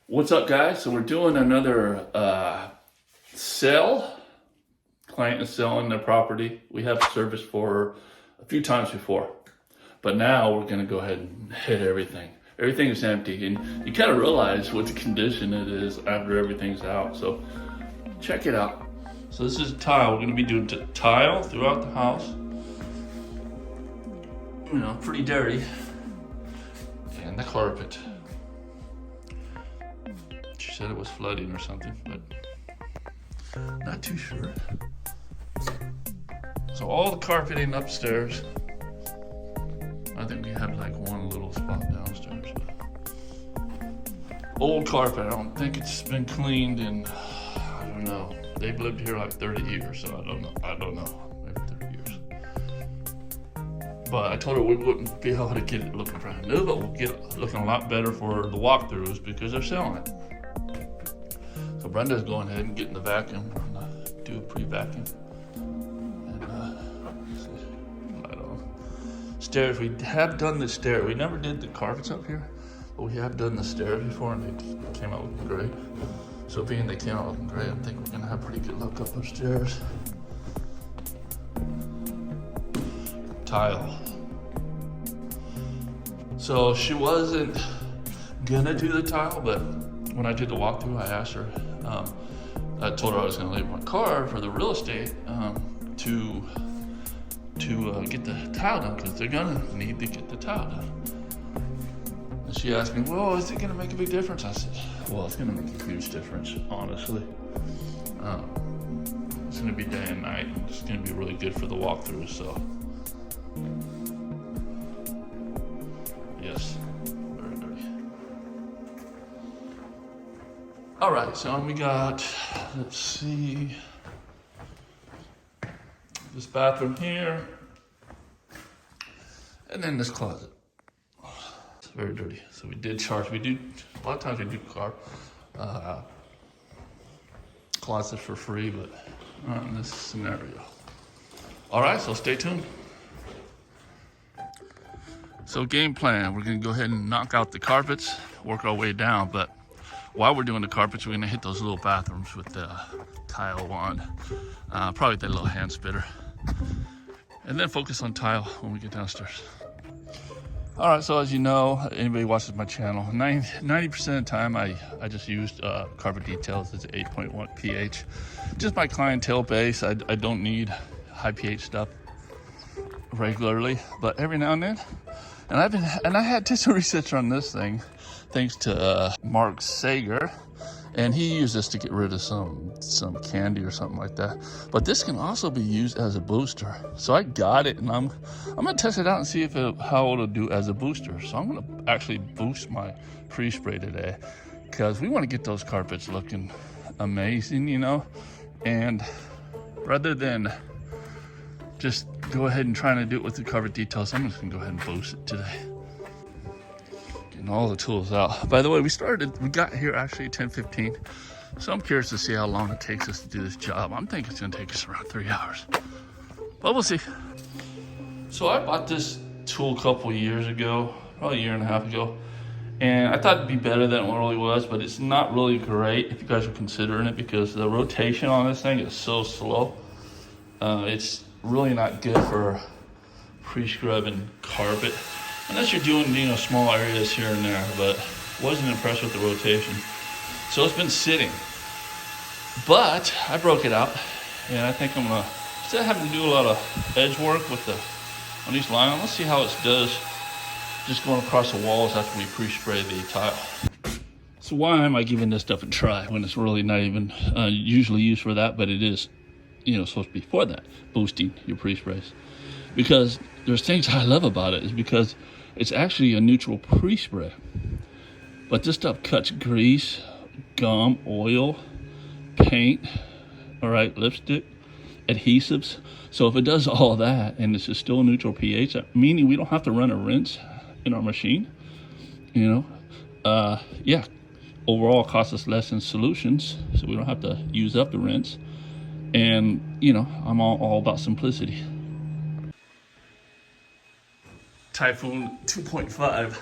What's up, guys? So we're doing another sale. Client is selling their property. We have serviced for a few times before, but now we're going to go ahead and hit everything. Everything is empty, and you kind of realize what the condition it is after everything's out. So check it out. So this is tile. We're going to be doing tile throughout the house. You know, pretty dirty. And the carpet. She said it was flooding or something, but not too sure. So all the carpeting upstairs. I think we have like one little spot downstairs. Old carpet. I don't think it's been cleaned in, I don't know. They've lived here like 30 years, so I don't know. Maybe 30 years. But I told her we wouldn't be able to get it looking brand new, but we'll get it looking a lot better for the walkthroughs because they're selling it. So Brenda's going ahead and getting the vacuum. I'm gonna do a pre-vacuum. And light on. Stairs, we have done the stairs. We never did the carpets up here, but we have done the stairs before and they came out looking great. So being they came out looking great, I think we're gonna have pretty good luck up upstairs. Tile. So she wasn't gonna do the tile, but when I did the walkthrough, I asked her, I told her I was gonna leave my car for the real estate to get the tile done, because they're gonna need to get the tile done. And she asked me, well, is it gonna make a big difference? I said, well, it's gonna make a huge difference, honestly. It's gonna be day and night, and it's gonna be really good for the walkthrough, so. Yes, very dirty. All right, so we got, let's see, this bathroom here, and then this closet. It's very dirty. So we did charge, a lot of times we do closets for free, but not in this scenario. All right, so stay tuned. So game plan, we're gonna go ahead and knock out the carpets, work our way down, but while we're doing the carpets, we're gonna hit those little bathrooms with the tile wand, probably that little hand spitter, and then focus on tile when we get downstairs. All right, so as you know, anybody watches my channel, 90% of the time I just used carpet details. It's 8.1 pH. Just my clientele base, I don't need high pH stuff regularly, but every now and then. And I did some research on this thing, thanks to Mark Sager, and he used this to get rid of some candy or something like that. But this can also be used as a booster. So I got it, and I'm gonna test it out and see how it'll do as a booster. So I'm gonna actually boost my pre-spray today, because we want to get those carpets looking amazing, you know. And rather than just go ahead and trying to do it with the carpet details, I'm just gonna go ahead and boost it today. Getting all the tools out. By the way, we got here actually at 10:15. So I'm curious to see how long it takes us to do this job. I'm thinking it's gonna take us around 3 hours, but we'll see. So I bought this tool a couple years ago, probably a year and a half ago. And I thought it'd be better than it really was, but it's not really great if you guys are considering it, because the rotation on this thing is so slow. It's really not good for pre-scrubbing carpet, unless you're doing, you know, small areas here and there, but wasn't impressed with the rotation. So it's been sitting, but I broke it out, and I think I'm gonna, instead of having to do a lot of edge work on each line, let's see how it does just going across the walls after we pre-spray the tile. So why am I giving this stuff a try when it's really not even usually used for that, but it is, you know, supposed to be for that, boosting your pre-sprays? Because there's things I love about it, is because it's actually a neutral pre-spray, but this stuff cuts grease, gum, oil, paint, all right, lipstick, adhesives. So if it does all that and this is still a neutral pH, meaning we don't have to run a rinse in our machine, you know, yeah, overall it costs us less in solutions, so we don't have to use up the rinse. And, you know, I'm all about simplicity. Typhoon 2.5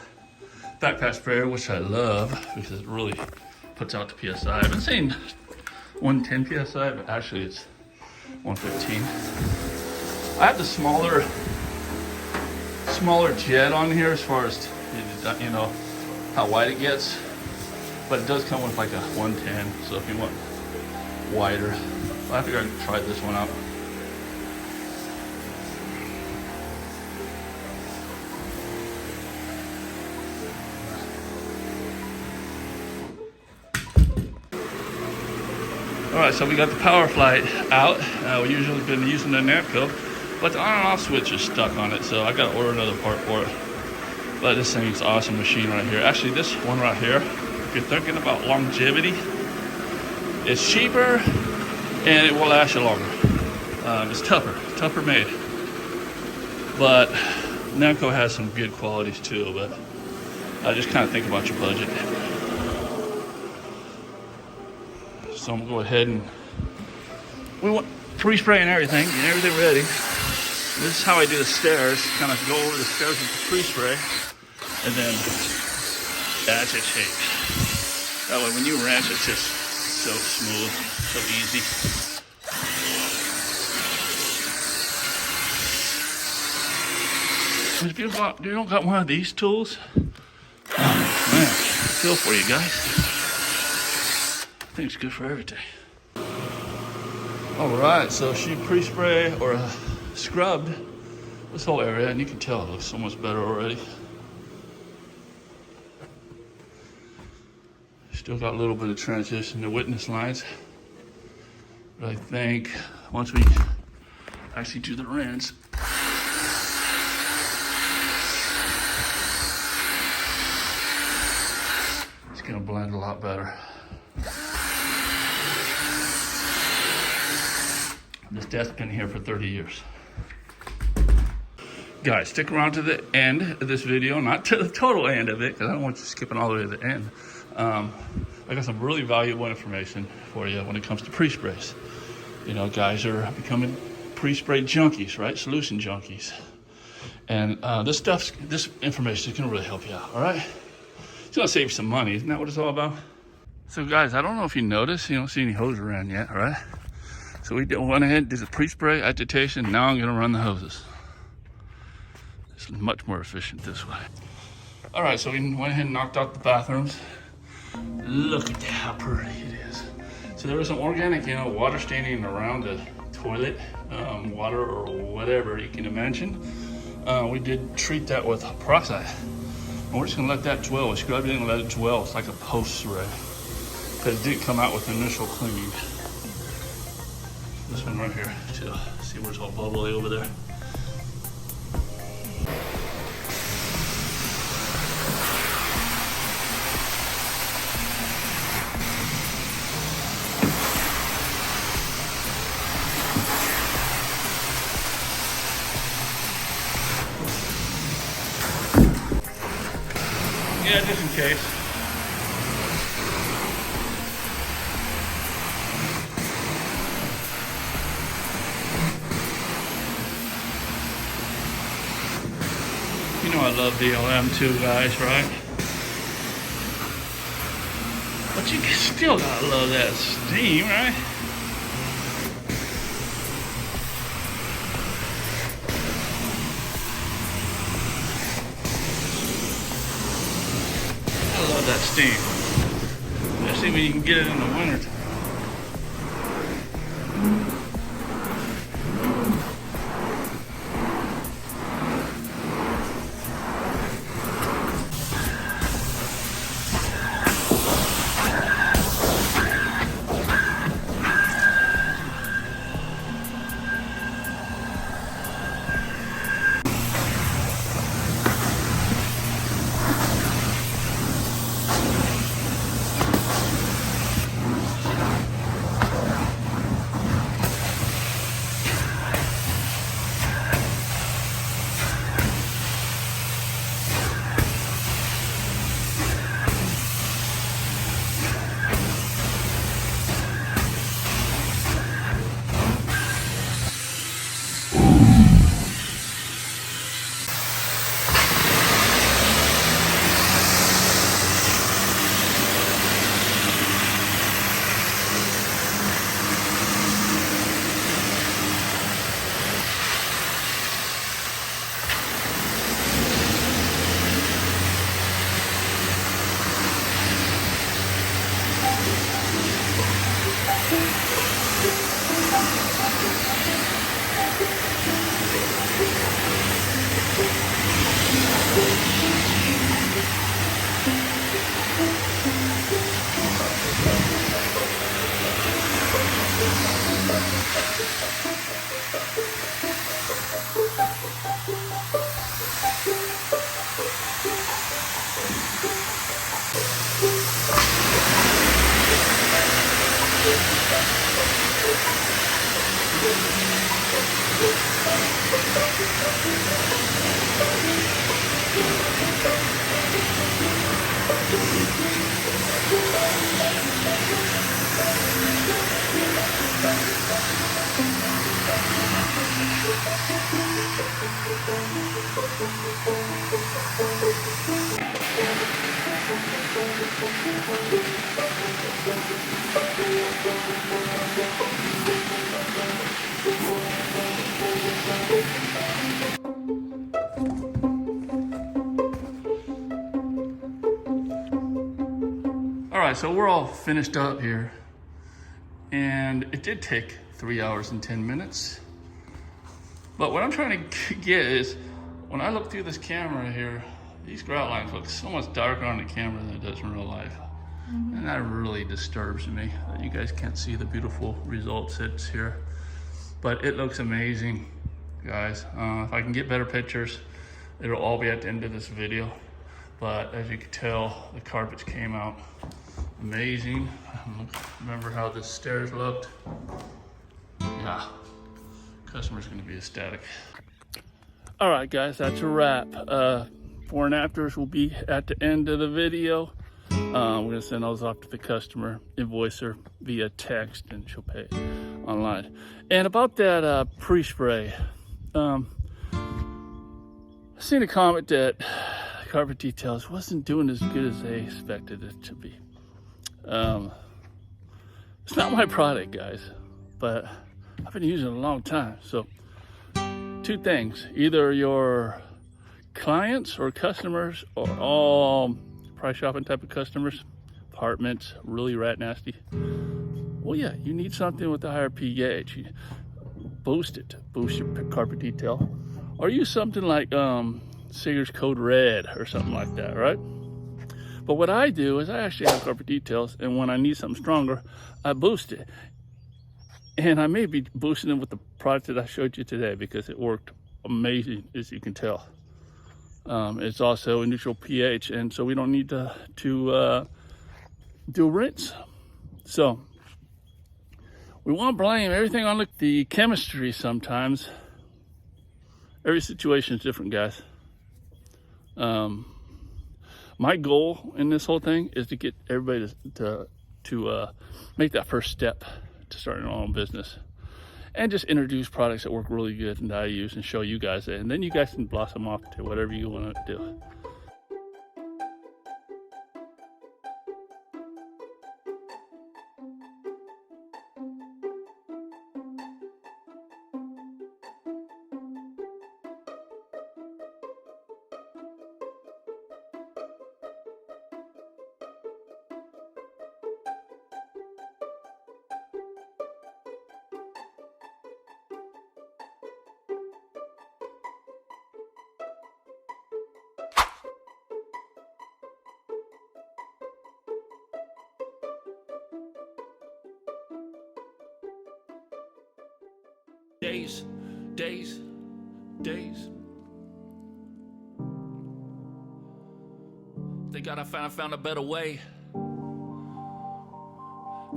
backpack sprayer, which I love because it really puts out the PSI. I've been saying 110 PSI, but actually it's 115. I have the smaller jet on here as far as, you know, how wide it gets, but it does come with like a 110. So if you want wider, I figured I'd try this one out. All right, so we got the power flight out. We usually been using the Namco, but the on and off switch is stuck on it, so I gotta order another part for it. But this thing's an awesome machine right here. Actually, this one right here, if you're thinking about longevity, it's cheaper and it will last you longer. It's tougher made. But Namco has some good qualities too, but I just kind of think about your budget. So I'm gonna go ahead and we want pre-spray and everything, get everything ready. This is how I do the stairs, kind of go over the stairs with the pre-spray and then that's it shapes. That way when you wrench, it's just so smooth, so easy. And if you don't got one of these tools, oh man, I feel for you guys. I think it's good for everything. All right, so she pre-spray or scrubbed this whole area, and you can tell it looks so much better already. Still got a little bit of transition to witness lines, but I think once we actually do the rinse, it's gonna blend a lot better. This desk's been here for 30 years. Guys, stick around to the end of this video, not to the total end of it, because I don't want you skipping all the way to the end. I got some really valuable information for you when it comes to pre-sprays. You know, guys are becoming pre-spray junkies, right? Solution junkies. And this information is gonna really help you out, all right? It's gonna save you some money, isn't that what it's all about? So guys, I don't know if you noticed, you don't see any hose around yet, all right? So we went ahead and did the pre-spray agitation. Now I'm gonna run the hoses. It's much more efficient this way. All right, so we went ahead and knocked out the bathrooms. Look at how pretty it is. So there was some organic, you know, water staining around the toilet, water or whatever you can imagine. We did treat that with peroxide. And we're just gonna let that dwell. We scrubbed it and let it dwell. It's like a post spray, because it didn't come out with initial cleaning. This one right here, too. See where it's all bubbly over there? Yeah, just in case. You know I love BLM too, guys, right? But you still gotta love that steam, right? I love that steam. Especially when you can get it in the winter. All right, so we're all finished up here, and it did take 3 hours and 10 minutes. But what I'm trying to get is, when I look through this camera here, these grout lines look so much darker on the camera than it does in real life. And that really disturbs me that you guys can't see the beautiful results that's here. But it looks amazing, guys. If I can get better pictures, it'll all be at the end of this video. But as you can tell, the carpets came out amazing. Remember how the stairs looked? Yeah, customer's gonna be ecstatic. All right, guys, that's a wrap. Before and afters will be at the end of the video. We're gonna send those off to the customer, invoice her via text, and she'll pay online. And about that pre-spray, I seen a comment that carpet details wasn't doing as good as they expected it to be. It's not my product, guys, but I've been using it a long time. So two things: either your clients or customers or all price shopping type of customers, apartments, really rat nasty. Well, yeah, you need something with a higher pH. You boost it, boost your carpet detail, or use something like Sears Code Red or something like that, right? But what I do is I actually have carpet details, and when I need something stronger, I boost it. And I may be boosting it with the product that I showed you today because it worked amazing, as you can tell. It's also a neutral pH, and so we don't need to do a rinse. So we want to blame everything on the chemistry sometimes. Every situation is different, guys. My goal in this whole thing is to get everybody to make that first step to starting their own business, and just introduce products that work really good and that I use and show you guys it, and then you guys can blossom off to whatever you want to do. Days. Thank God I finally found a better way.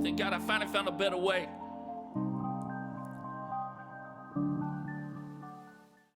Thank God I finally found a better way.